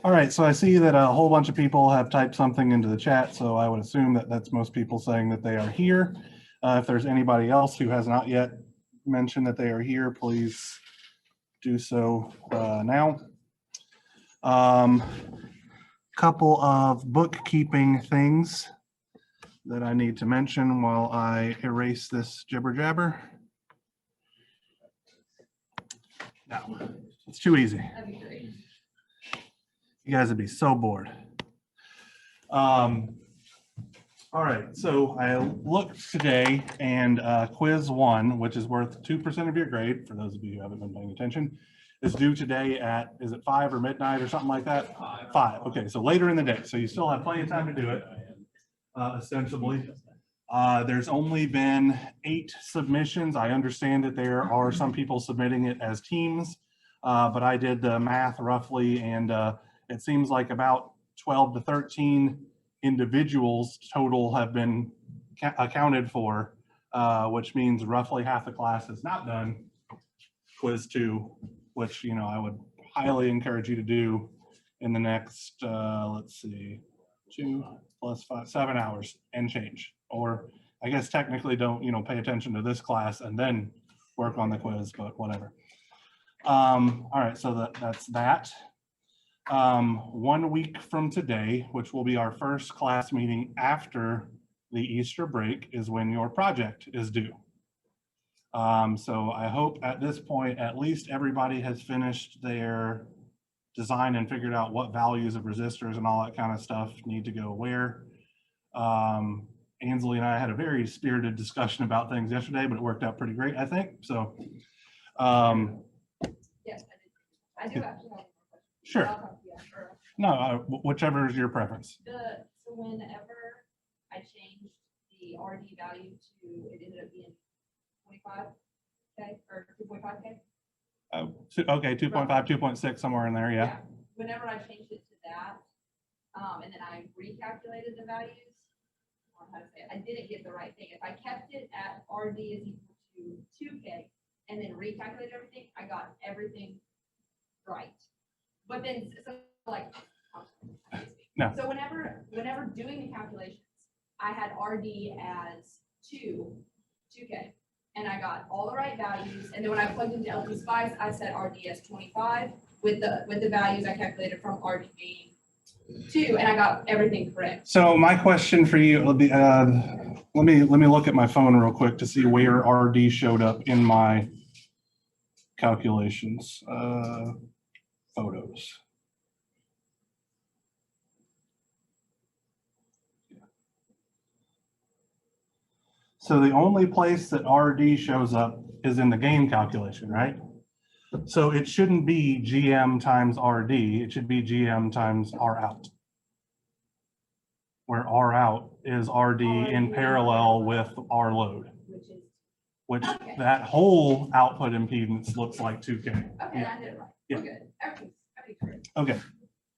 All right, so I see that a whole bunch of people have typed something into the chat, so I would assume that that's most people saying that they are here. If there's anybody else who has not yet mentioned that they are here, please do so now. Couple of bookkeeping things that I need to mention while I erase this jibber jabber. No, it's too easy. That'd be great. You guys would be so bored. All right, so I looked today, and quiz 1, which is worth 2% of your grade, for those of you who haven't been paying attention, is due today at, is it 5 or midnight or something like that? 5. Okay, so later in the day. So you still have plenty of time to do it, ostensibly. There's only been 8 submissions. I understand that there are some people submitting it as teams, but I did the math roughly, and it seems like about 12 to 13 individuals total have been accounted for, which means roughly half the class is not done. Quiz 2, which, you know, I would highly encourage you to do in the next, let's see, 2 plus 5, 7 hours and change. Or I guess technically don't, you know, pay attention to this class and then work on the quiz, but whatever. All right, so that's that. 1 week from today, which will be our first class meeting after the Easter break, is when your project is due. So I hope at this point, at least everybody has finished their design and figured out what values of resistors and all that kind of stuff need to go where. Ansley and I had a very spirited discussion about things yesterday, but it worked out pretty great, I think. So, Yes, I do actually have. Sure. No, whichever is your preference. So whenever I changed the RD value to, it ended up being 25K or 2.5K. Okay, 2.5, 2.6, somewhere in there, yeah. Whenever I changed it to that, and then I recalculated the values, I don't know how to say it, I didn't get the right thing. If I kept it at RD is equal to 2K and then recalculated everything, I got everything right. But then, so like, no. So whenever doing the calculations, I had RD as 2K, and I got all the right values. And then when I plugged into LP Spice, I set RD as 25 with the values I calculated from RD being 2, and I got everything correct. So my question for you will be, let me look at my phone real quick to see where RD showed up in my calculations. Photos. So the only place that RD shows up is in the gain calculation, right? So it shouldn't be GM times RD, it should be GM times R out. Where R out is RD in parallel with R load. Which okay. That whole output impedance looks like 2K. Okay, yeah. I did it right. Yeah. We're good. Everything's great. Okay.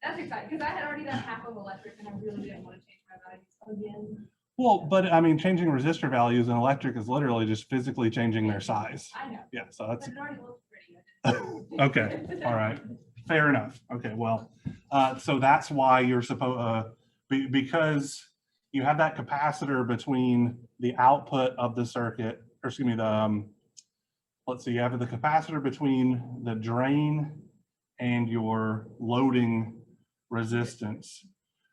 That's exciting because I had already done half of electric and I really didn't want to change my values again. Well, but I mean, changing resistor values in electric is literally just physically changing their size. I know. Yeah, so that's. But it already looks pretty. Okay, all right, fair enough. Okay, well, so that's why you're supposed, because you have that capacitor between the output of the circuit, or excuse me, the, let's see, you have the capacitor between the drain and your loading resistance,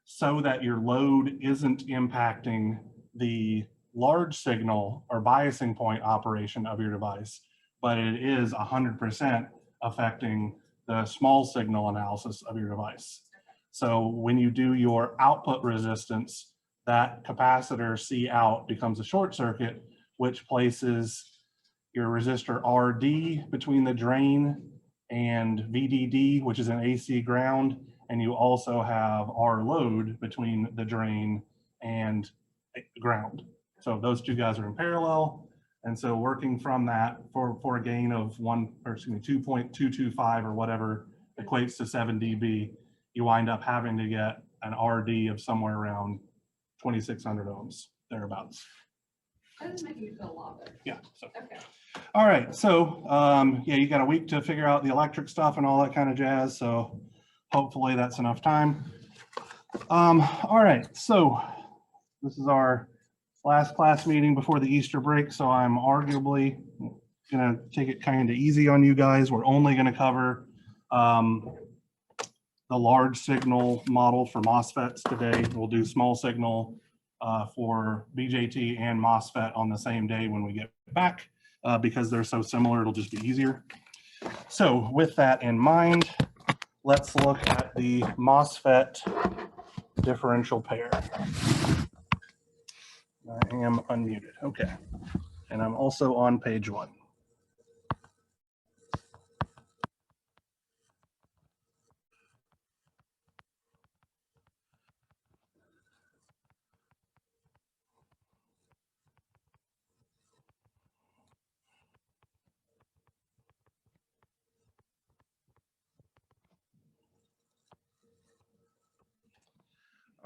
so that your load isn't impacting the large signal or biasing point operation of your device, but it is 100% affecting the small signal analysis of your device. So when you do your output resistance, that capacitor C out becomes a short circuit, which places your resistor RD between the drain and VDD, which is an AC ground, and you also have R load between the drain and ground. So those two guys are in parallel. And so working from that for a gain of 2.225 or whatever equates to 7 dB, you wind up having to get an RD of somewhere around 2,600 ohms, thereabouts. That doesn't make me feel a lot better. Yeah. So. Okay. All right. So yeah, you got a week to figure out the electric stuff and all that kind of jazz. So hopefully that's enough time. All right, so this is our last class meeting before the Easter break, so I'm arguably gonna take it kind of easy on you guys. We're only gonna cover the large signal model for MOSFETs today. We'll do small signal for BJT and MOSFET on the same day when we get back because they're so similar, it'll just be easier. So with that in mind, let's look at the MOSFET differential pair. I am unmuted, okay. And I'm also on page 1.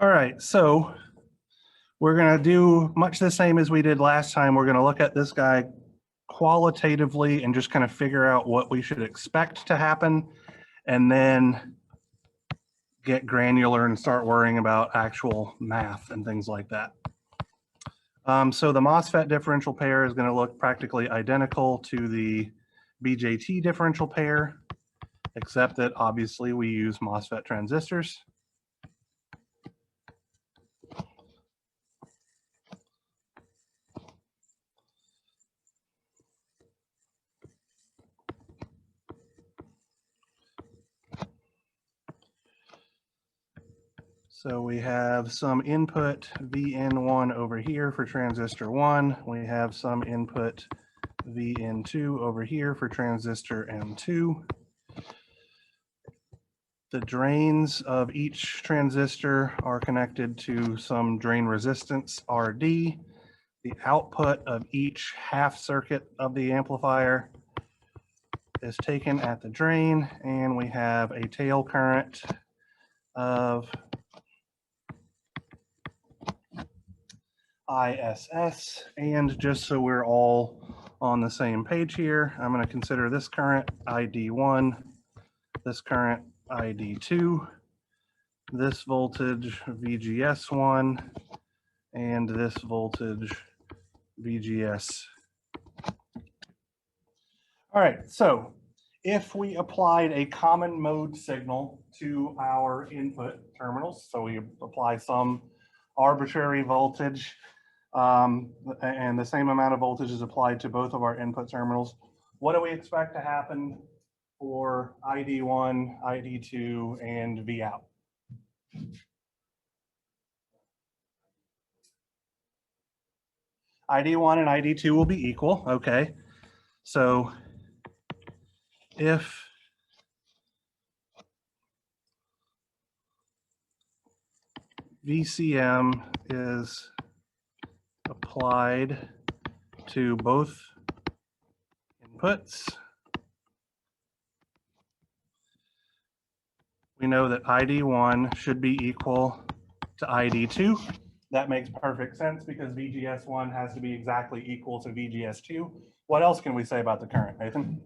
All right, so we're gonna do much the same as we did last time. We're gonna look at this guy qualitatively and just kind of figure out what we should expect to happen, and then get granular and start worrying about actual math and things like that. So the MOSFET differential pair is gonna look practically identical to the BJT differential pair, except that obviously we use MOSFET transistors. So we have some input VN1 over here for transistor 1. We have some input VN2 over here for transistor M2. The drains of each transistor are connected to some drain resistance RD. The output of each half circuit of the amplifier is taken at the drain, and we have a tail current of ISS. And just so we're all on the same page here, I'm going to consider this current ID1, this current ID2, this voltage VGS1, and this voltage VGS. All right, so if we applied a common mode signal to our input terminals, so we apply some arbitrary voltage and the same amount of voltage is applied to both of our input terminals, what do we expect to happen for ID1, ID2, and Vout? ID1 and ID2 will be equal, okay. So if VCM is applied to both inputs, we know that ID1 should be equal to ID2. That makes perfect sense because VGS1 has to be exactly equal to VGS2. What else can we say about the current, Nathan?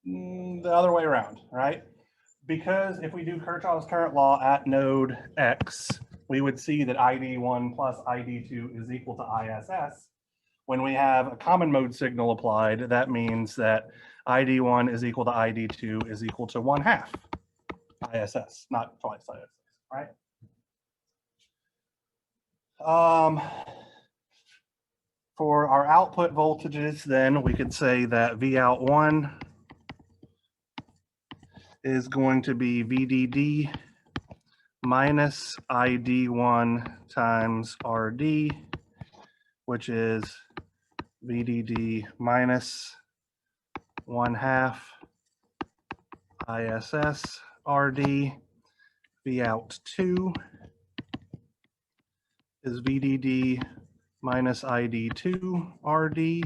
The other way around, right? Because if we do Kirchhoff's current law at node X, we would see that ID1 plus ID2 is equal to ISS. When we have a common mode signal applied, that means that ID1 is equal to ID2 is equal to 1/2 ISS, not twice ISS, right? For our output voltages, then we could say that Vout1 is going to be VDD minus ID1 times RD, which is VDD minus 1/2 ISS RD. Vout2 is VDD minus ID2 RD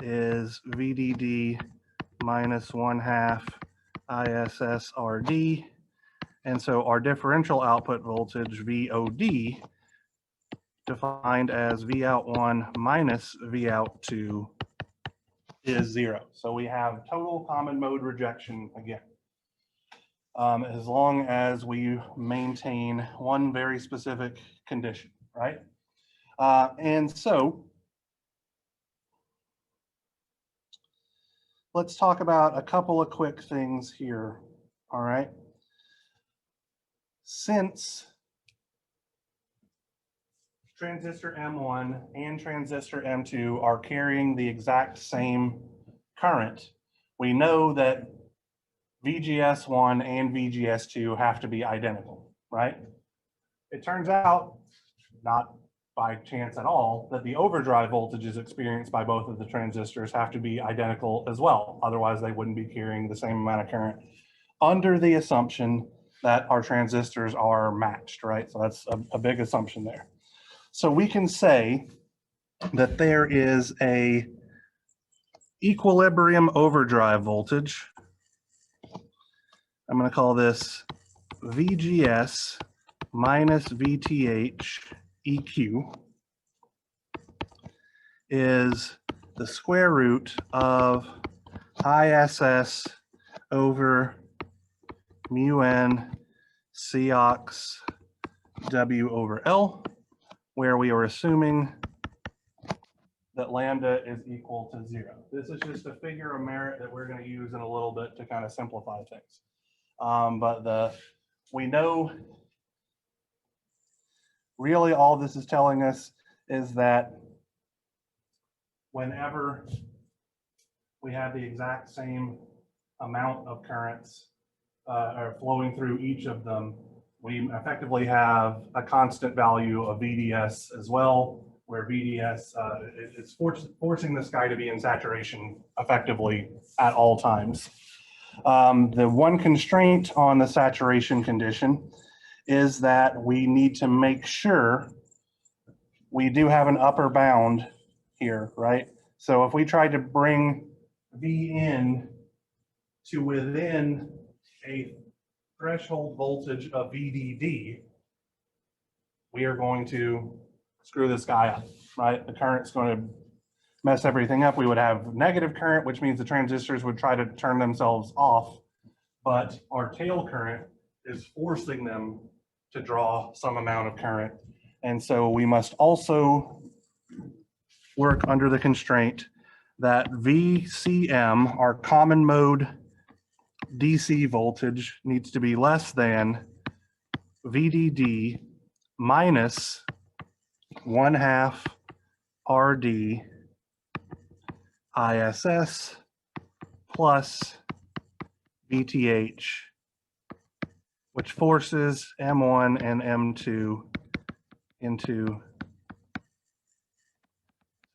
is VDD minus 1/2 ISS RD. And so our differential output voltage VOD, defined as Vout1 minus Vout2, is 0. So we have total common mode rejection again. As long as we maintain one very specific condition, right? And so let's talk about a couple of quick things here, all right? Since transistor M1 and transistor M2 are carrying the exact same current, we know that VGS1 and VGS2 have to be identical, right? It turns out, not by chance at all, that the overdrive voltages experienced by both of the transistors have to be identical as well. Otherwise, they wouldn't be carrying the same amount of current under the assumption that our transistors are matched, right? So that's a big assumption there. So we can say that there is a equilibrium overdrive voltage. I'm going to call this VGS minus VTH EQ is the square root of ISS over mu n Cox W over L, where we are assuming that lambda is equal to 0. This is just a figure of merit that we're going to use in a little bit to kind of simplify things. But we know really all this is telling us is that whenever we have the exact same amount of currents are flowing through each of them, we effectively have a constant value of VDS as well, where VDS is forcing this guy to be in saturation effectively at all times. The one constraint on the saturation condition is that we need to make sure we do have an upper bound here, right? So if we try to bring V in to within a threshold voltage of VDD, we are going to screw this guy up, right? The current's going to mess everything up. We would have negative current, which means the transistors would try to turn themselves off, but our tail current is forcing them to draw some amount of current. And so we must also work under the constraint that VCM, our common mode DC voltage, needs to be less than VDD minus 1/2 RD ISS plus VTH, which forces M1 and M2 into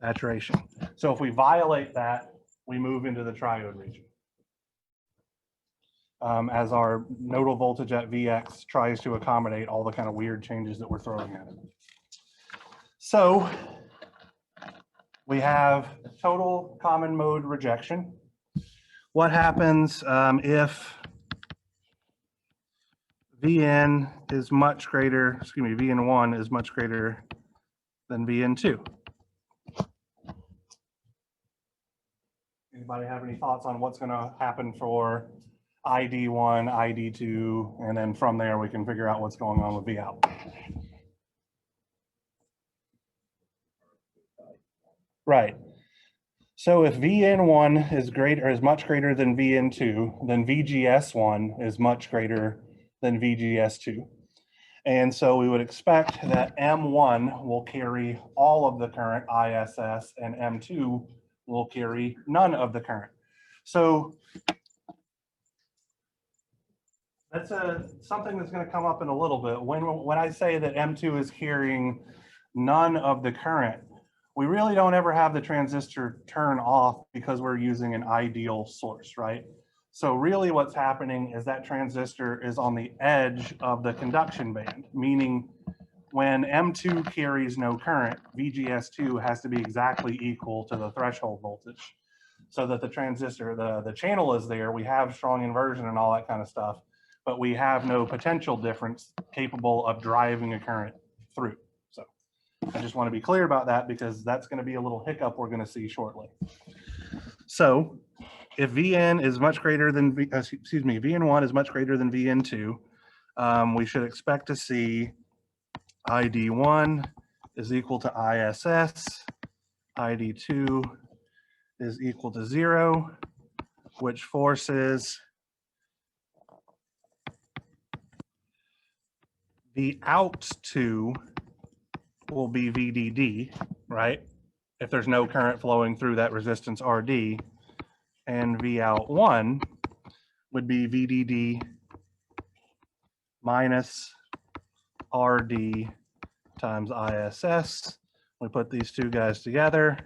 saturation. So if we violate that, we move into the triode region. As our nodal voltage at Vx tries to accommodate all the kind of weird changes that we're throwing at it. So we have total common mode rejection. What happens if Vn is much greater, Vn1 is much greater than Vn2? Anybody have any thoughts on what's going to happen for ID1, ID2, and then from there we can figure out what's going on with V out? Right. So if Vn1 is greater, is much greater than Vn2, then VGS1 is much greater than VGS2. And so we would expect that M1 will carry all of the current ISS and M2 will carry none of the current. So that's something that's going to come up in a little bit. When I say that M2 is carrying none of the current, we really don't ever have the transistor turn off because we're using an ideal source, right? So really what's happening is that transistor is on the edge of the conduction band, meaning when M2 carries no current, VGS2 has to be exactly equal to the threshold voltage so that the transistor, the channel is there, we have strong inversion and all that kind of stuff, but we have no potential difference capable of driving a current through. So I just want to be clear about that because that's going to be a little hiccup we're going to see shortly. So if Vn is much greater than, Vn1 is much greater than Vn2, we should expect to see ID1 is equal to ISS, ID2 is equal to 0, which forces the out2 will be VDD, right? If there's no current flowing through that resistance RD, and Vout1 would be VDD minus RD times ISS. We put these two guys together,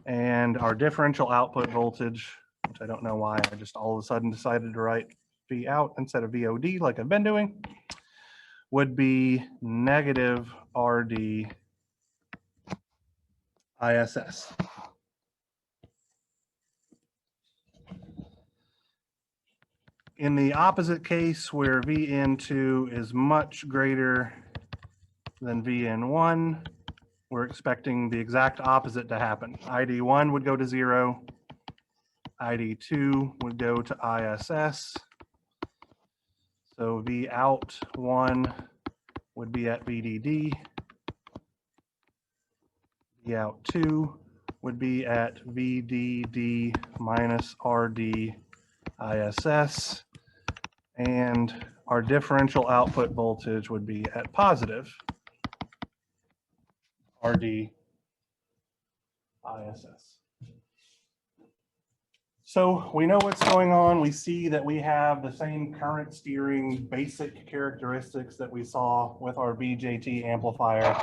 and our differential output voltage, which I don't know why I just all of a sudden decided to write V out instead of VOD like I've been doing, would be negative RD ISS. In the opposite case, where Vn2 is much greater than Vn1, we're expecting the exact opposite to happen. ID1 would go to 0, ID2 would go to ISS. So Vout1 would be at VDD. Vout2 would be at VDD minus RD ISS. And our differential output voltage would be at positive RD ISS. So we know what's going on. We see that we have the same current steering basic characteristics that we saw with our BJT amplifier.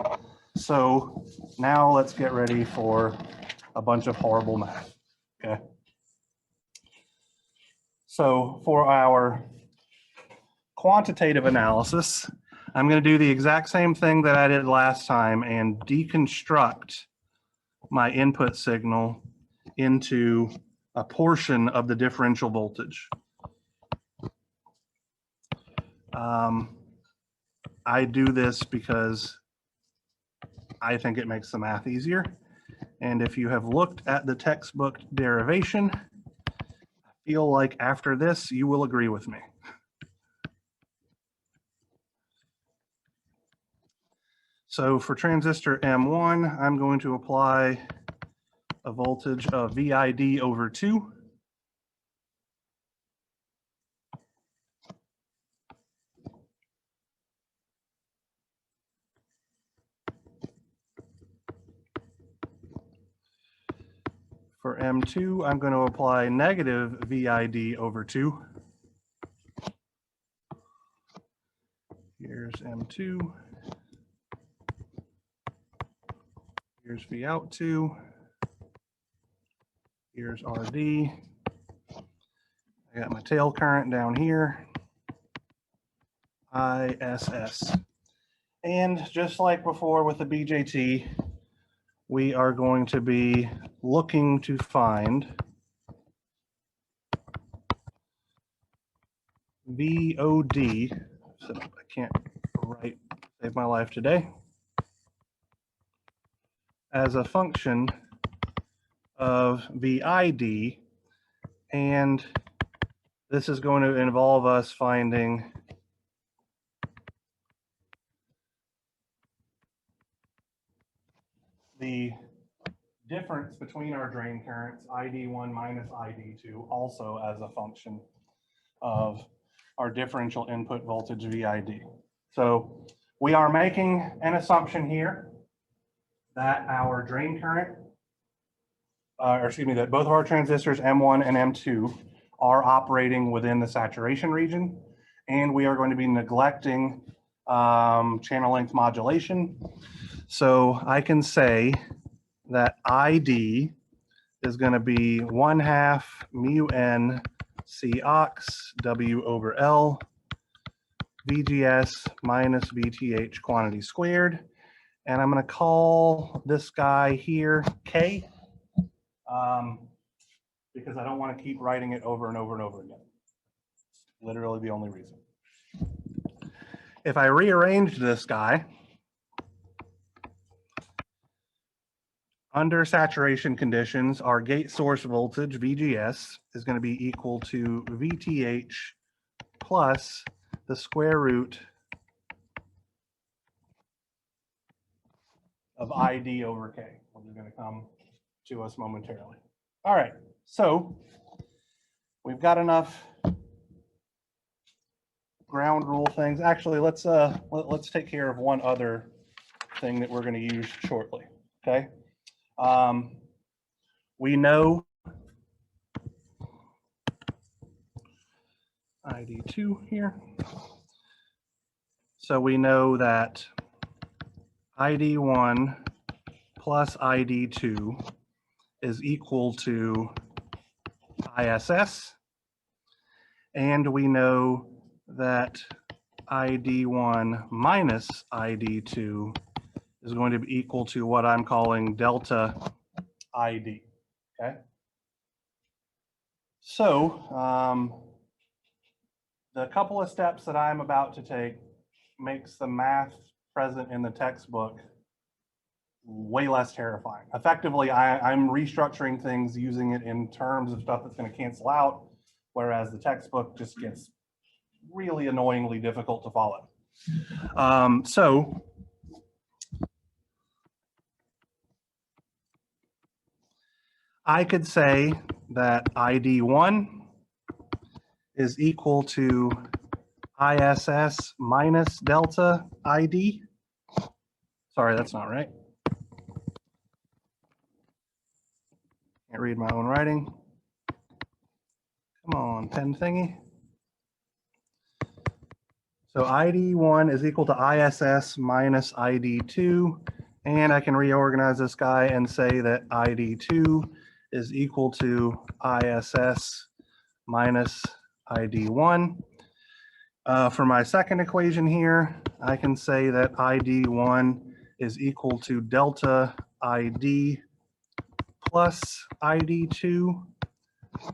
So now let's get ready for a bunch of horrible math, okay? So for our quantitative analysis, I'm going to do the exact same thing that I did last time and deconstruct my input signal into a portion of the differential voltage. I do this because I think it makes the math easier. And if you have looked at the textbook derivation, I feel like after this, you will agree with me. So for transistor M1, I'm going to apply a voltage of VID over 2. For M2, I'm going to apply negative VID over 2. Here's M2. Here's V out 2. Here's RD. I got my tail current down here. ISS. And just like before with the BJT, we are going to be looking to find VOD. So I can't write, save my life today, as a function of VID, and this is going to involve us finding the difference between our drain currents, ID1 minus ID2, also as a function of our differential input voltage VID. So we are making an assumption here that our drain current, that both of our transistors M1 and M2 are operating within the saturation region, and we are going to be neglecting channel length modulation. So I can say that ID is going to be 1/2 mu n C ox W over L VGS minus VTH quantity squared. And I'm going to call this guy here K, because I don't want to keep writing it over and over and over again. Literally the only reason. If I rearranged this guy, under saturation conditions, our gate source voltage, VGS, is going to be equal to VTH plus the square root of ID over K, which is going to come to us momentarily. All right, so we've got enough ground rule things. Actually, let's take care of one other thing that we're going to use shortly. Okay, we know ID2 here. So we know that ID1 plus ID2 is equal to ISS. And we know that ID1 minus ID2 is going to be equal to what I'm calling delta ID. Okay. So the couple of steps that I'm about to take makes the math present in the textbook way less terrifying. Effectively, I'm restructuring things using it in terms of stuff that's going to cancel out, whereas the textbook just gets really annoyingly difficult to follow. So I could say that ID1 is equal to ISS minus delta ID. Sorry, that's not right. Can't read my own writing. Come on, pen thingy. So ID1 is equal to ISS minus ID2, and I can reorganize this guy and say that ID2 is equal to ISS minus ID1. For my second equation here, I can say that ID1 is equal to delta ID plus ID2,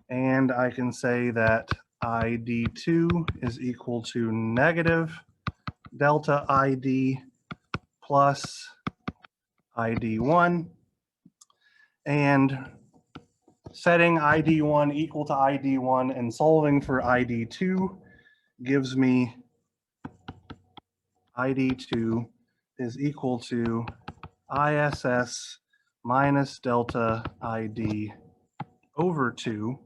and I can say that ID2 is equal to negative delta ID plus ID1, and setting ID1 equal to ID1 and solving for ID2 gives me ID2 is equal to ISS minus delta ID over 2,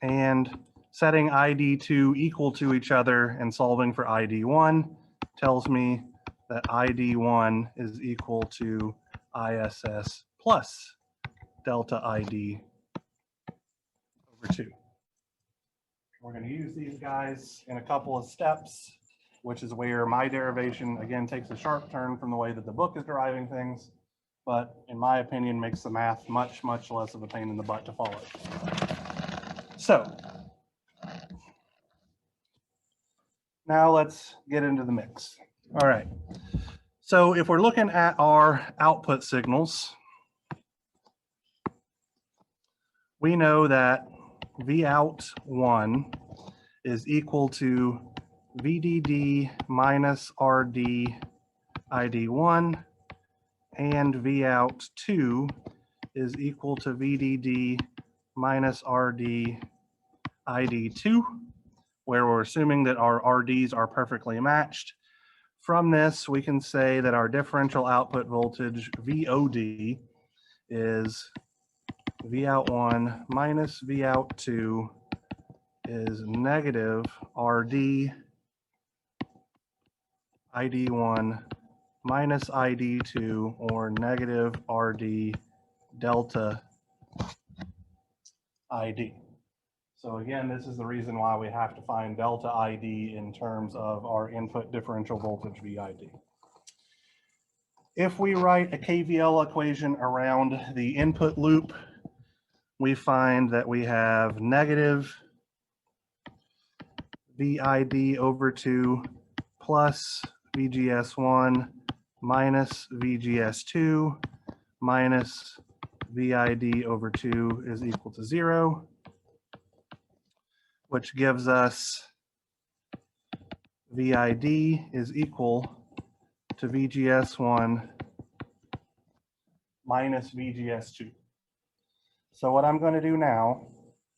and setting ID2 equal to each other and solving for ID1 tells me that ID1 is equal to ISS plus delta ID over 2. We're going to use these guys in a couple of steps, which is where my derivation, again, takes a sharp turn from the way that the book is deriving things, but in my opinion, makes the math much, much less of a pain in the butt to follow. So now let's get into the mix. All right. So if we're looking at our output signals, we know that Vout1 is equal to VDD minus RD ID1, and Vout2 is equal to VDD minus RD ID2, where we're assuming that our RDs are perfectly matched. From this, we can say that our differential output voltage, VOD, is Vout1 minus Vout2 is negative RD ID1 minus ID2, or negative RD delta ID. So again, this is the reason why we have to find delta ID in terms of our input differential voltage VID. If we write a KVL equation around the input loop, we find that we have negative VID over 2 plus VGS1 minus VGS2 minus VID over 2 is equal to 0, which gives us VID is equal to VGS1 minus VGS2. So what I'm going to do now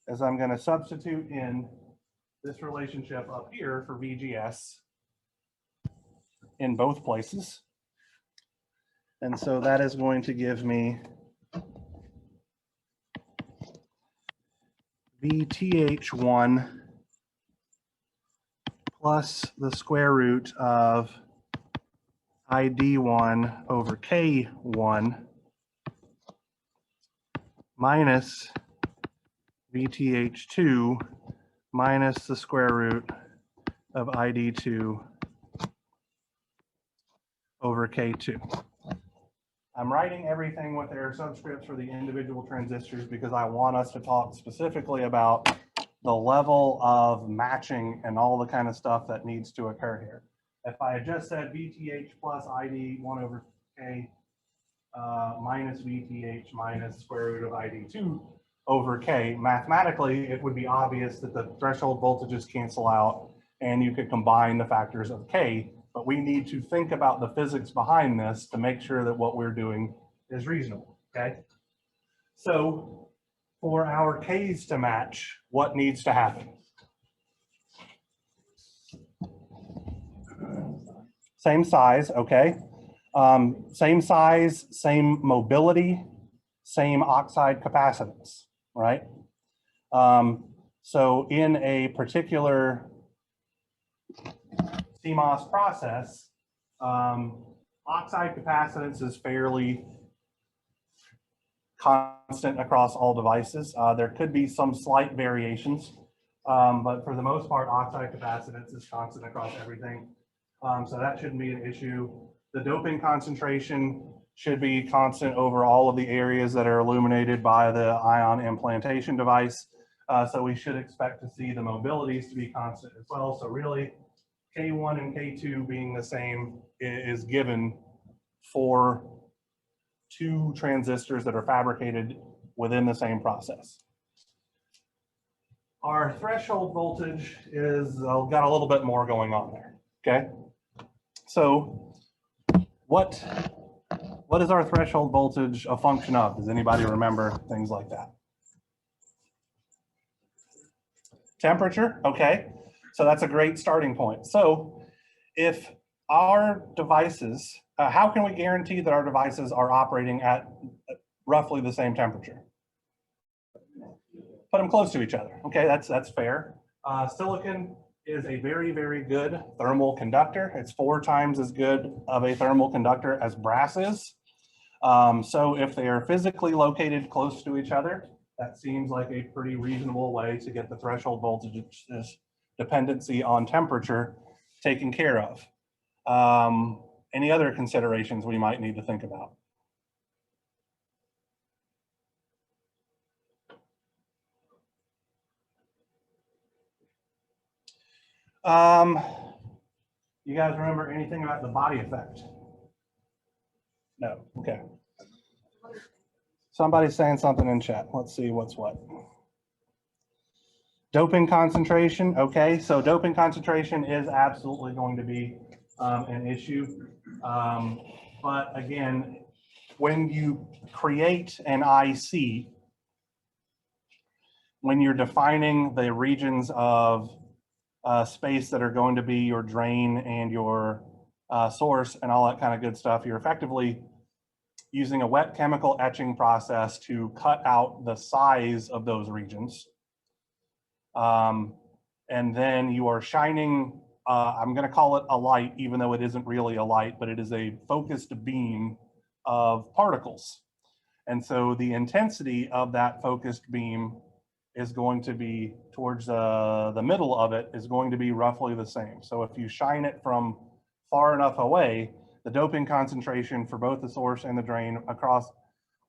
is I'm going to substitute in this relationship up here for VGS in both places. And so that is going to give me VTH1 plus the square root of ID1 over K1 minus VTH2 minus the square root of ID2 over K2. I'm writing everything with their subscripts for the individual transistors because I want us to talk specifically about the level of matching and all the kind of stuff that needs to occur here. If I had just said VTH plus ID 1 over K minus VTH minus square root of ID2 over K, mathematically, it would be obvious that the threshold voltages cancel out and you could combine the factors of K, but we need to think about the physics behind this to make sure that what we're doing is reasonable, okay? So for our Ks to match, what needs to happen? Same size, okay. Same size, same mobility, same oxide capacitance, right? So in a particular CMOS process, oxide capacitance is fairly constant across all devices. There could be some slight variations, but for the most part, oxide capacitance is constant across everything. So that shouldn't be an issue. The doping concentration should be constant over all of the areas that are illuminated by the ion implantation device. So we should expect to see the mobilities to be constant as well. So really, K1 and K2 being the same is given for two transistors that are fabricated within the same process. Our threshold voltage is got a little bit more going on there, okay? So what is our threshold voltage a function of? Does anybody remember things like that? Temperature, okay. So that's a great starting point. So if our devices, how can we guarantee that our devices are operating at roughly the same temperature? Put them close to each other. Okay, that's fair. Silicon is a very, very good thermal conductor. It's 4 times as good of a thermal conductor as brass is. So if they are physically located close to each other, that seems like a pretty reasonable way to get the threshold voltage dependency on temperature taken care of. Any other considerations we might need to think about? You guys remember anything about the body effect? No, okay. Somebody's saying something in chat. Let's see what's what. Doping concentration, okay. So doping concentration is absolutely going to be an issue. But again, when you create an IC, when you're defining the regions of space that are going to be your drain and your source and all that kind of good stuff, you're effectively using a wet chemical etching process to cut out the size of those regions. And then you are shining, I'm going to call it a light, even though it isn't really a light, but it is a focused beam of particles. And so the intensity of that focused beam is going to be towards the middle of it is going to be roughly the same. So if you shine it from far enough away, the doping concentration for both the source and the drain across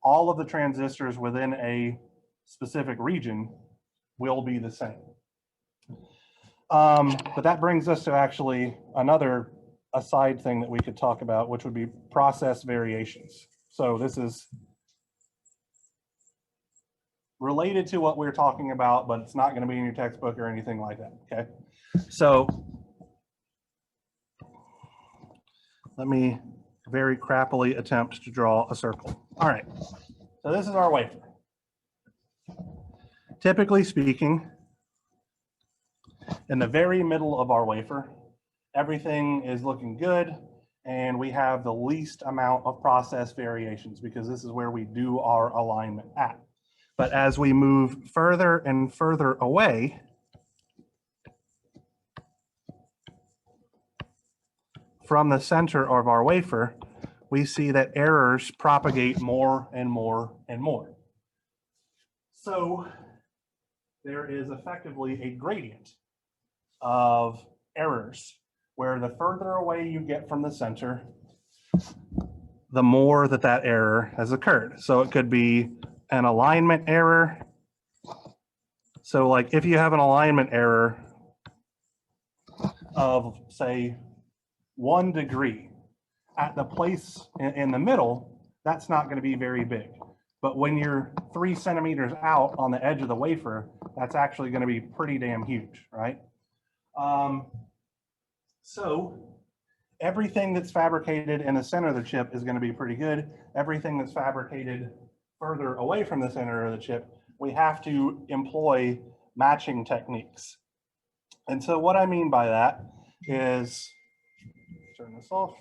all of the transistors within a specific region will be the same. But that brings us to actually another aside thing that we could talk about, which would be process variations. So this is related to what we're talking about, but it's not going to be in your textbook or anything like that, okay? So let me very crappily attempt to draw a circle. All right, so this is our wafer. Typically speaking, in the very middle of our wafer, everything is looking good, and we have the least amount of process variations because this is where we do our alignment at. But as we move further and further away, from the center of our wafer, we see that errors propagate more and more and more. So there is effectively a gradient of errors where the further away you get from the center, the more that that error has occurred. So it could be an alignment error. So like if you have an alignment error of say 1 degree at the place in the middle, that's not going to be very big. But when you're 3 centimeters out on the edge of the wafer, that's actually going to be pretty damn huge, right? So everything that's fabricated in the center of the chip is going to be pretty good. Everything that's fabricated further away from the center of the chip, we have to employ matching techniques. And so what I mean by that is, turn this off.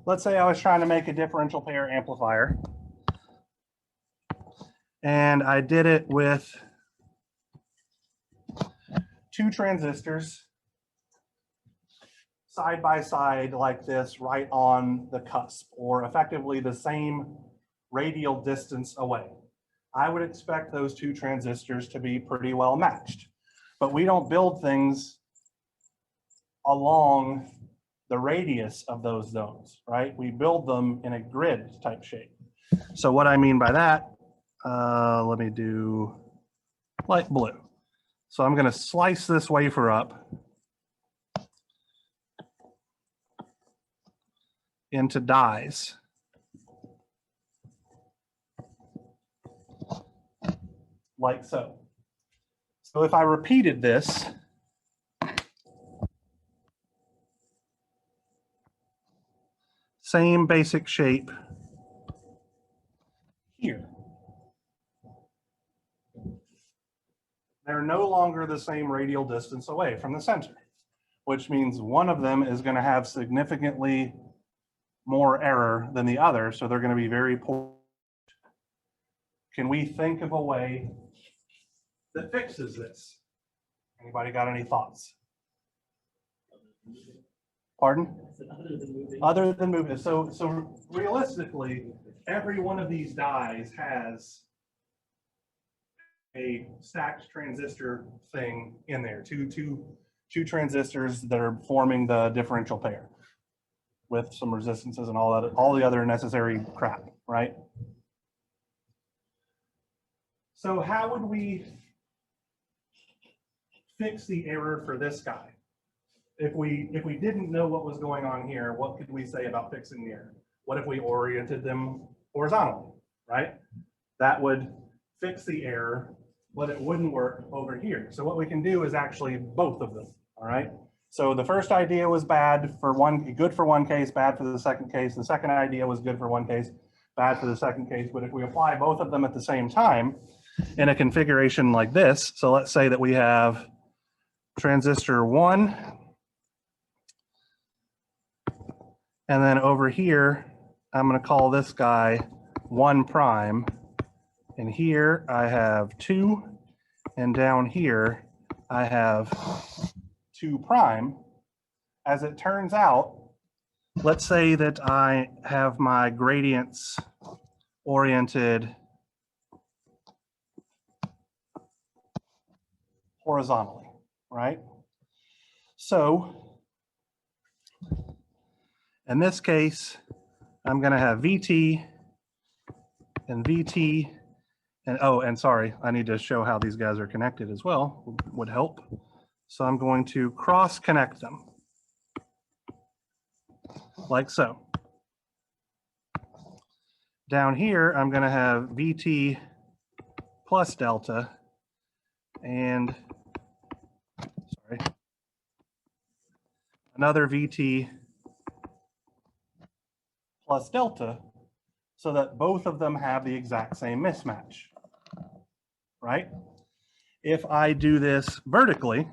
Let's say I was trying to make a differential pair amplifier, and I did it with 2 transistors side by side like this, right on the cusp, or effectively the same radial distance away. I would expect those 2 transistors to be pretty well matched, but we don't build things along the radius of those zones, right? We build them in a grid type shape. So what I mean by that, let me do light blue. So I'm going to slice this wafer up into dies. Like so. So if I repeated this, same basic shape here. They're no longer the same radial distance away from the center, which means one of them is going to have significantly more error than the other, so they're going to be very poor. Can we think of a way that fixes this? Anybody got any thoughts? Pardon? Other than moving. So realistically, every one of these dies has a stacked transistor thing in there, two transistors that are forming the differential pair with some resistances and all that, all the other necessary crap, right? So how would we fix the error for this guy? If we didn't know what was going on here, what could we say about fixing the error? What if we oriented them horizontally, right? That would fix the error, but it wouldn't work over here. So what we can do is actually both of them, all right? So the first idea was bad for good for one case, bad for the second case. The second idea was good for one case, bad for the second case. But if we apply both of them at the same time in a configuration like this, so let's say that we have transistor 1, and then over here, I'm going to call this guy 1 prime. And here I have 2, and down here I have 2 prime. As it turns out, let's say that I have my gradients oriented horizontally, right? So in this case, I'm going to have VT and VT, and oh, and sorry, I need to show how these guys are connected as well, would help. So I'm going to cross connect them like so. Down here, I'm going to have VT plus delta and, sorry, another VT plus delta so that both of them have the exact same mismatch, right? If I do this vertically,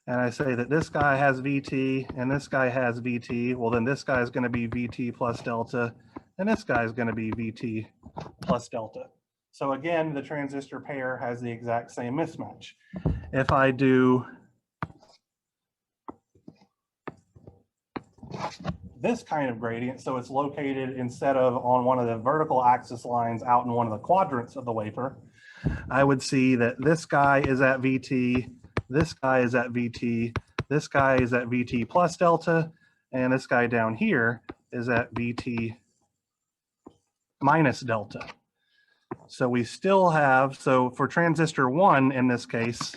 and I say that this guy has VT and this guy has VT, well then this guy is going to be VT plus delta, and this guy is going to be VT plus delta. So again, the transistor pair has the exact same mismatch. If I do this kind of gradient, so it's located instead of on one of the vertical axis lines out in one of the quadrants of the wafer, I would see that this guy is at VT, this guy is at VT, this guy is at VT plus delta, and this guy down here is at VT minus delta. So we still have, so for transistor 1 in this case,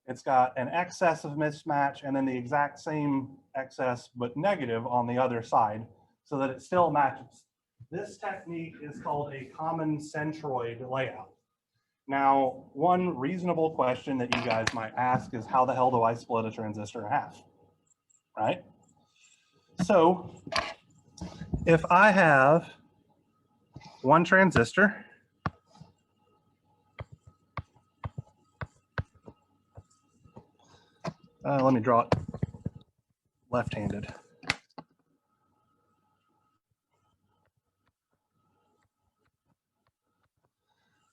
it's got an excess of mismatch and then the exact same excess but negative on the other side so that it still matches. This technique is called a common centroid layout. Now, one reasonable question that you guys might ask is how the hell do I split a transistor in half, right? So if I have one transistor, let me draw it left-handed.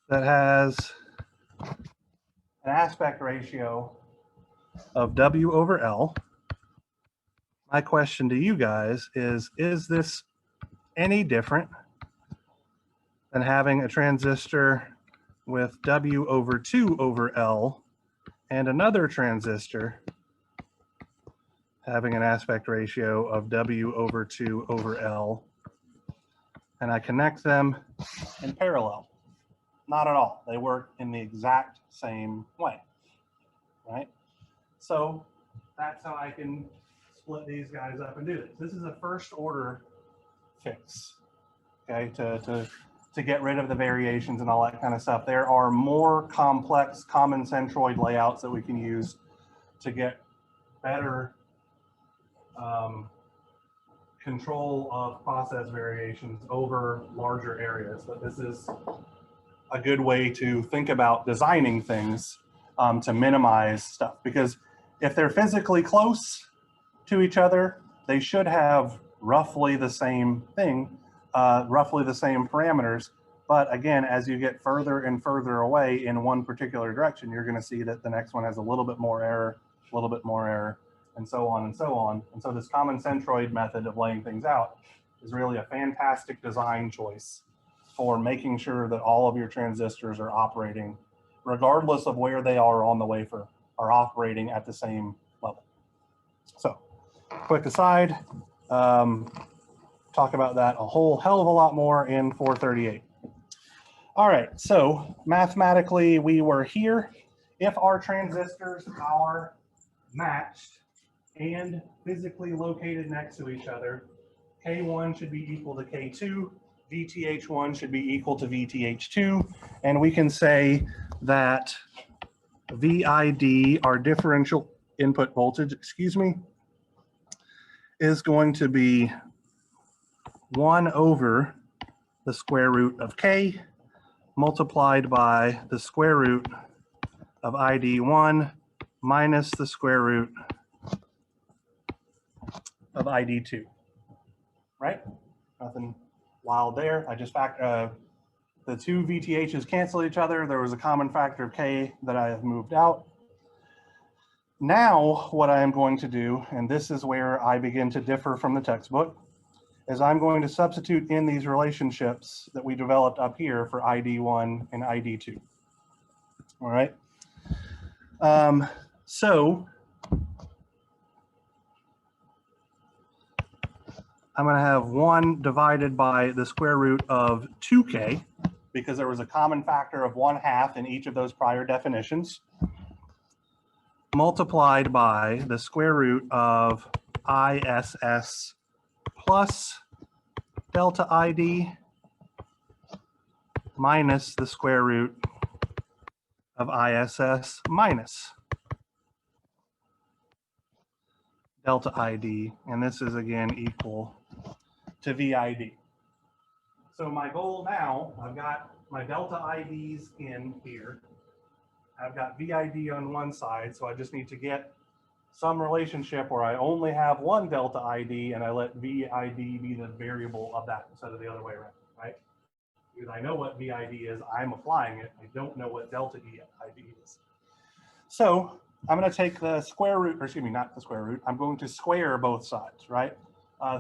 That has an aspect ratio of W over L. My question to you guys is this any different than having a transistor with W over 2 over L and another transistor having an aspect ratio of W over 2 over L, and I connect them in parallel? Not at all. They work in the exact same way, right? So that's how I can split these guys up and do this. This is a first order fix, okay, to get rid of the variations and all that kind of stuff. There are more complex common centroid layouts that we can use to get better control of process variations over larger areas. But this is a good way to think about designing things to minimize stuff, because if they're physically close to each other, they should have roughly the same thing, roughly the same parameters. But again, as you get further and further away in one particular direction, you're going to see that the next one has a little bit more error, a little bit more error, and so on and so on. And so this common centroid method of laying things out is really a fantastic design choice for making sure that all of your transistors are operating, regardless of where they are on the wafer, are operating at the same level. So, quick aside, talk about that a whole hell of a lot more in 438. All right, so mathematically we were here. If our transistors are matched and physically located next to each other, K1 should be equal to K2, VTH1 should be equal to VTH2, and we can say that VID, our differential input voltage, is going to be 1 over the square root of K multiplied by the square root of ID1 minus the square root of ID2, right? Nothing wild there. I just the two VTHs cancel each other. There was a common factor of K that I have moved out. Now what I am going to do, and this is where I begin to differ from the textbook, is I'm going to substitute in these relationships that we developed up here for ID1 and ID2. All right. So I'm going to have 1 divided by the square root of 2K, because there was a common factor of 1/2 in each of those prior definitions, multiplied by the square root of ISS plus delta ID minus the square root of ISS minus delta ID, and this is again equal to VID. So my goal now, I've got my delta IDs in here. I've got VID on one side, so I just need to get some relationship where I only have one delta ID and I let VID be the variable of that instead of the other way around, right? Because I know what VID is, I'm applying it. I don't know what delta ID is. So I'm going to take the square root, or excuse me, not the square root. I'm going to square both sides, right?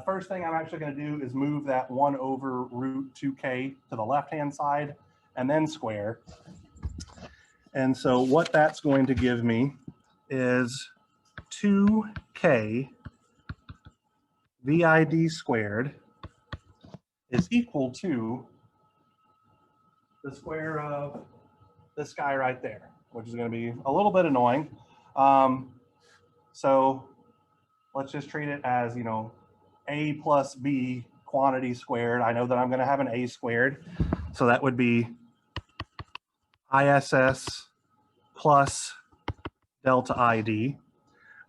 First thing I'm actually going to do is move that 1 over root 2k to the left-hand side and then square. And so what that's going to give me is 2k VID squared is equal to the square of this guy right there, which is going to be a little bit annoying. So let's just treat it as, you know, a plus b quantity squared. I know that I'm going to have an a squared. So that would be ISS plus delta ID.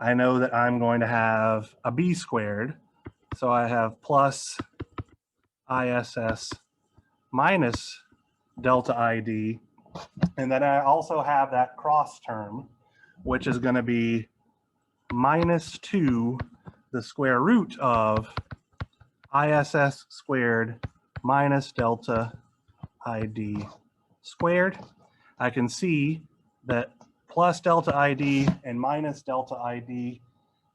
I know that I'm going to have a b squared. So I have plus ISS minus delta ID. And then I also have that cross term, which is going to be minus 2 the square root of ISS squared minus delta ID squared. I can see that plus delta ID and minus delta ID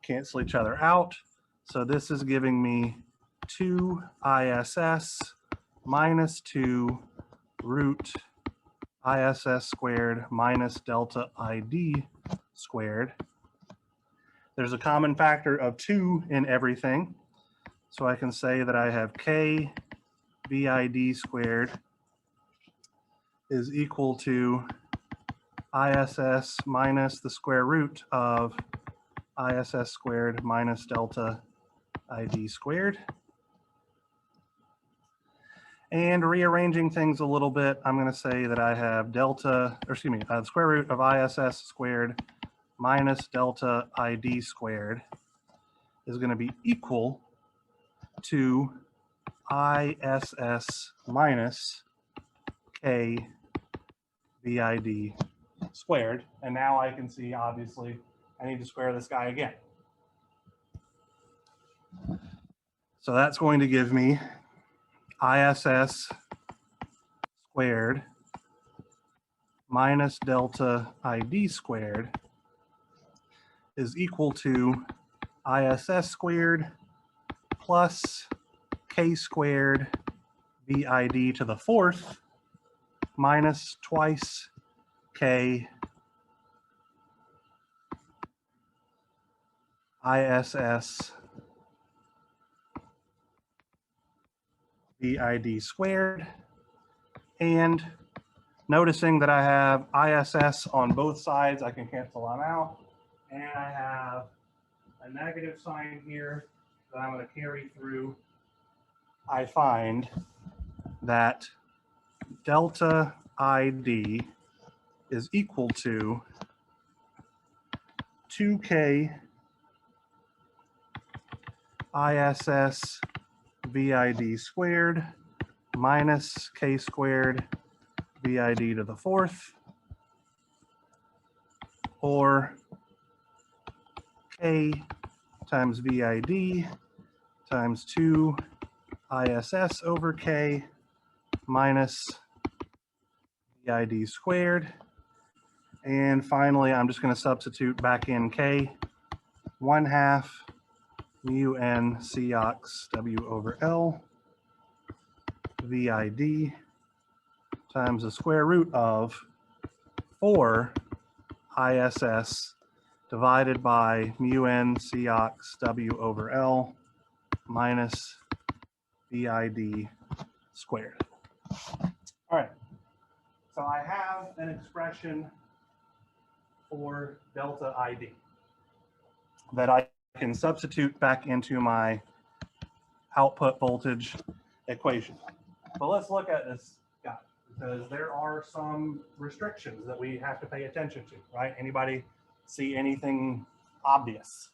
cancel each other out. So this is giving me 2 ISS minus 2 root ISS squared minus delta ID squared. There's a common factor of 2 in everything. So I can say that I have k VID squared is equal to ISS minus the square root of ISS squared minus delta ID squared. And rearranging things a little bit, I'm going to say that I have delta, or excuse me, the square root of ISS squared minus delta ID squared is going to be equal to ISS minus K VID squared. And now I can see, obviously, I need to square this guy again. So that's going to give me ISS squared minus delta ID squared is equal to ISS squared plus K squared VID to the 4th minus twice K ISS VID squared. And noticing that I have ISS on both sides, I can cancel them out. And I have a negative sign here that I'm going to carry through. I find that delta ID is equal to 2K ISS VID squared minus K squared VID to the 4th, or K times VID times 2 ISS over K minus VID squared. And finally, I'm just going to substitute back in K, 1/2 mu n Cox W over L VID times the square root of 4 ISS divided by mu n Cox W over L minus VID squared. All right, so I have an expression for delta ID that I can substitute back into my output voltage equation. But let's look at this guy, because there are some restrictions that we have to pay attention to, right? Anybody see anything obvious?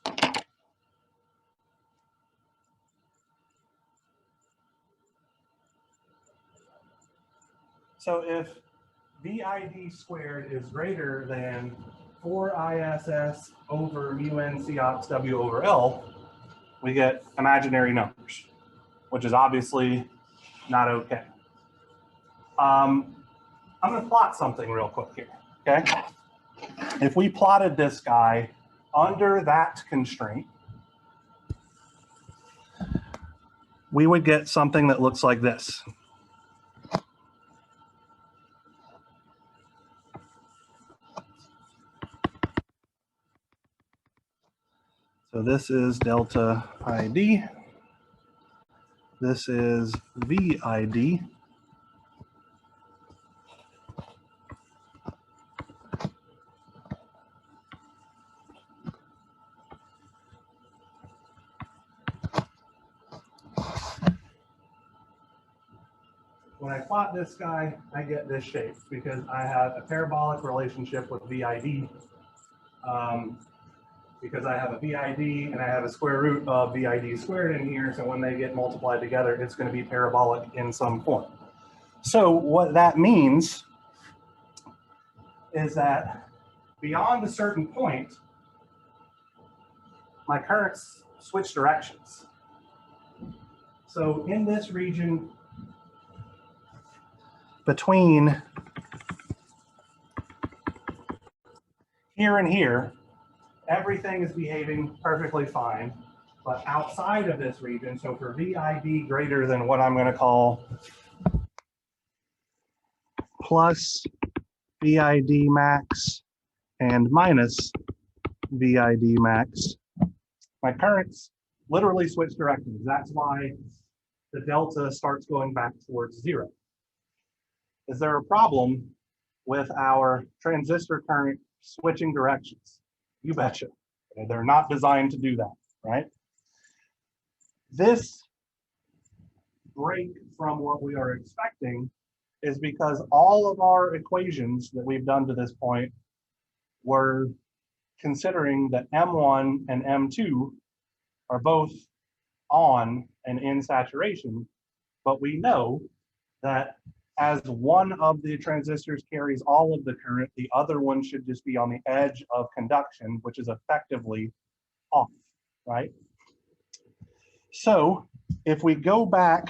So if VID squared is greater than 4ISS over mu n C ox W over L, we get imaginary numbers, which is obviously not okay. I'm going to plot something real quick here, okay? If we plotted this guy under that constraint, we would get something that looks like this. So this is delta ID. This is VID. When I plot this guy, I get this shape because I have a parabolic relationship with VID. Because I have a VID and I have a square root of VID squared in here. So when they get multiplied together, it's going to be parabolic in some form. So what that means is that beyond a certain point, my currents switch directions. So in this region between here and here, everything is behaving perfectly fine. But outside of this region, so for VID greater than what I'm going to call plus VID max and minus VID max, my currents literally switch directions. That's why the delta starts going back towards 0. Is there a problem with our transistor current switching directions? You betcha. They're not designed to do that, right? This break from what we are expecting is because all of our equations that we've done to this point were considering that M1 and M2 are both on and in saturation, but we know that as one of the transistors carries all of the current, the other one should just be on the edge of conduction, which is effectively off, right? So if we go back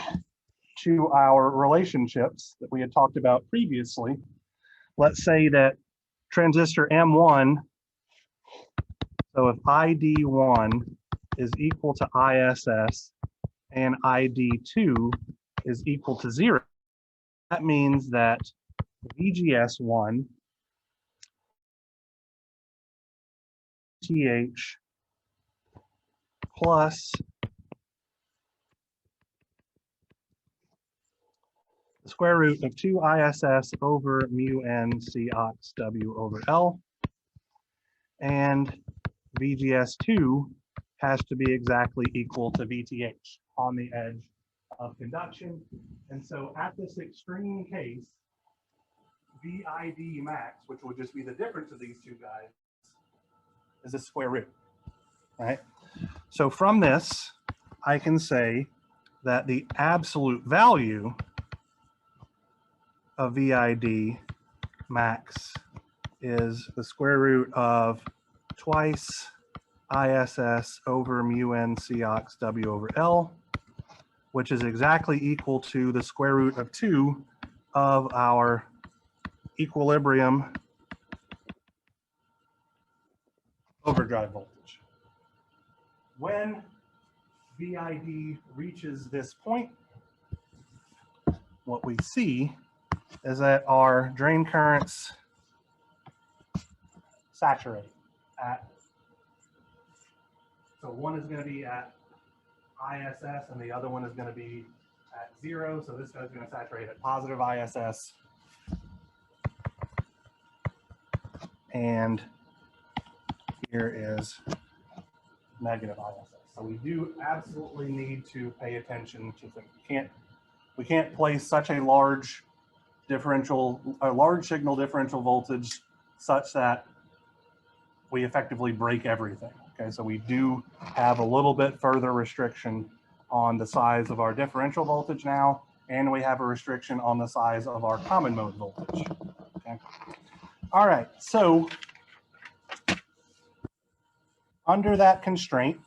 to our relationships that we had talked about previously, let's say that transistor M1, so if ID1 is equal to ISS and ID2 is equal to 0, that means that VGS1 TH plus the square root of 2 ISS over mu n C ox W over L, and VGS2 has to be exactly equal to VTH on the edge of conduction. And so at this extreme case, VID max, which would just be the difference of these two guys, is a square root, right? So from this, I can say that the absolute value of VID max is the square root of twice ISS over mu n C ox W over L, which is exactly equal to the square root of 2 of our equilibrium overdrive voltage. When VID reaches this point, what we see is that our drain currents saturate at, so one is going to be at ISS and the other one is going to be at 0. So this guy's going to saturate at positive ISS. And here is negative ISS. So we do absolutely need to pay attention to things. We can't place such a large signal differential voltage such that we effectively break everything. Okay, so we do have a little bit further restriction on the size of our differential voltage now, and we have a restriction on the size of our common mode voltage. Okay. All right, so under that constraint,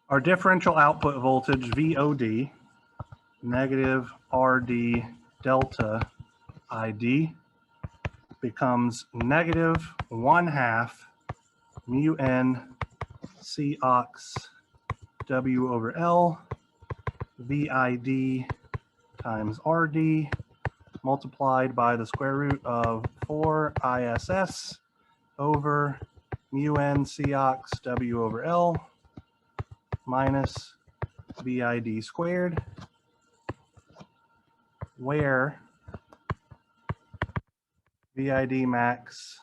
our differential output voltage, VOD, negative RD delta ID, becomes negative 1/2 mu n C ox W over L VID times RD multiplied by the square root of 4 ISS over mu n C ox W over L minus VID squared, where VID max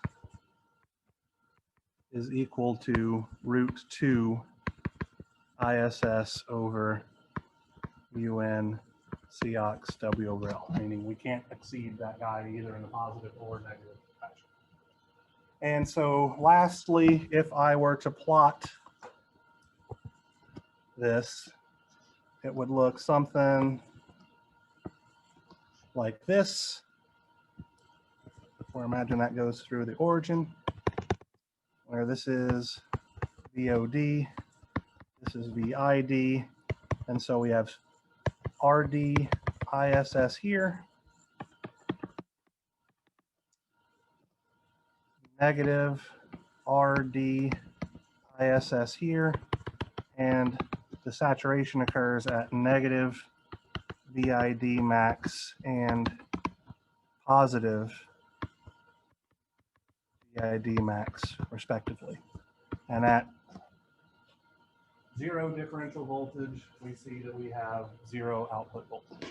is equal to root 2 ISS over mu n C ox W over L, meaning we can't exceed that guy either in the positive or negative fashion. And so lastly, if I were to plot this, it would look something like this, where imagine that goes through the origin, where this is VOD, this is VID, and so we have RD ISS here, negative RD ISS here, and the saturation occurs at negative VID max and positive VID max respectively. And at 0 differential voltage, we see that we have 0 output voltage.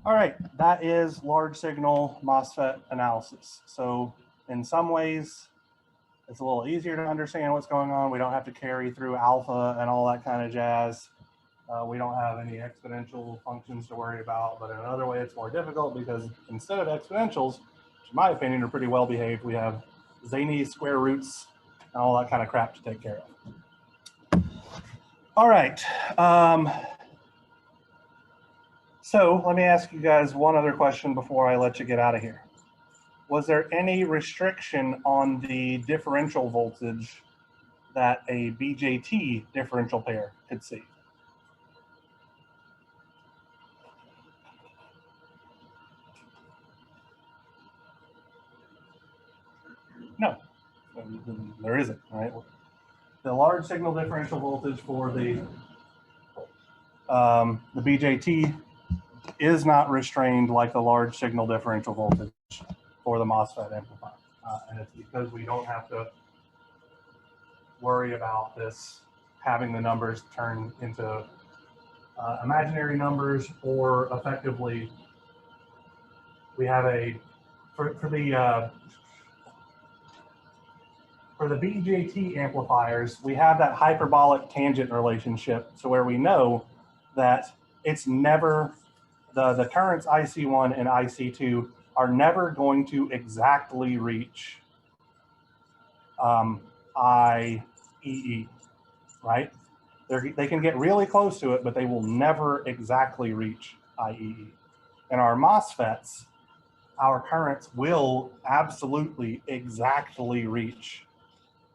All right, that is large signal MOSFET analysis. So in some ways, it's a little easier to understand what's going on. We don't have to carry through alpha and all that kind of jazz. We don't have any exponential functions to worry about, but in another way, it's more difficult because instead of exponentials, which in my opinion are pretty well behaved, we have zany square roots and all that kind of crap to take care of. All right. So let me ask you guys one other question before I let you get out of here. Was there any restriction on the differential voltage that a BJT differential pair could see? No, there isn't, right? The large signal differential voltage for the BJT is not restrained like the large signal differential voltage for the MOSFET amplifier. And it's because we don't have to worry about this having the numbers turn into imaginary numbers, or effectively we have a, for the BJT amplifiers, we have that hyperbolic tangent relationship, so where we know that it's never, the currents IC1 and IC2 are never going to exactly reach IEE, right? They can get really close to it, but they will never exactly reach IEE. In our MOSFETs, our currents will absolutely exactly reach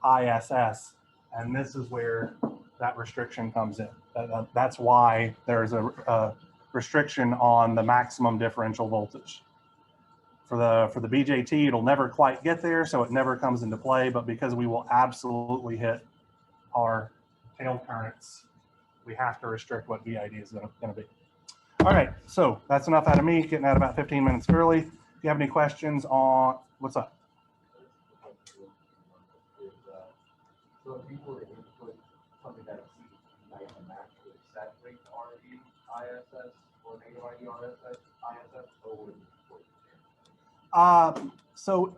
ISS, and this is where that restriction comes in. That's why there's a restriction on the maximum differential voltage. For the BJT, it'll never quite get there, so it never comes into play, but because we will absolutely hit our tail currents, we have to restrict what VID is going to be. All right, so that's enough out of me, getting out about 15 minutes early. If you have any questions on, what's up? So if you were to input something that like a match would saturate the RD ISS or negative RD ISS, or would So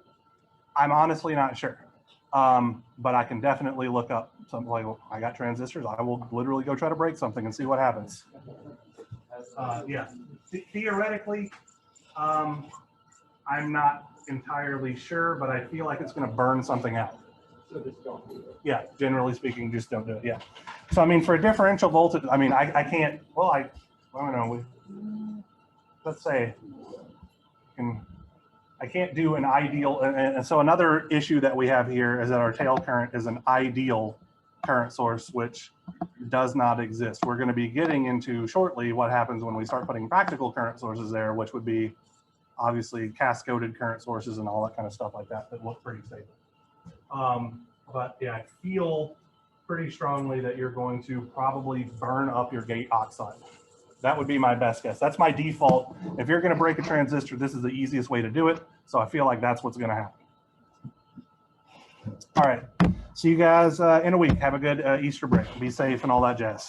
I'm honestly not sure, but I can definitely look up something like, I got transistors. I will literally go try to break something and see what happens. Yeah, theoretically, I'm not entirely sure, but I feel like it's going to burn something out. So just don't do it. Yeah, generally speaking, just don't do it. Yeah. So I mean, for a differential voltage, I mean, I can't. Well, I don't know. Let's say I can't do an ideal. And so another issue that we have here is that our tail current is an ideal current source, which does not exist. We're going to be getting into shortly what happens when we start putting practical current sources there, which would be obviously cascoded current sources and all that kind of stuff like that that look pretty stable. But yeah, I feel pretty strongly that you're going to probably burn up your gate oxide. That would be my best guess. That's my default. If you're going to break a transistor, this is the easiest way to do it. So I feel like that's what's going to happen. All right. See you guys in a week. Have a good Easter break. Be safe and all that jazz.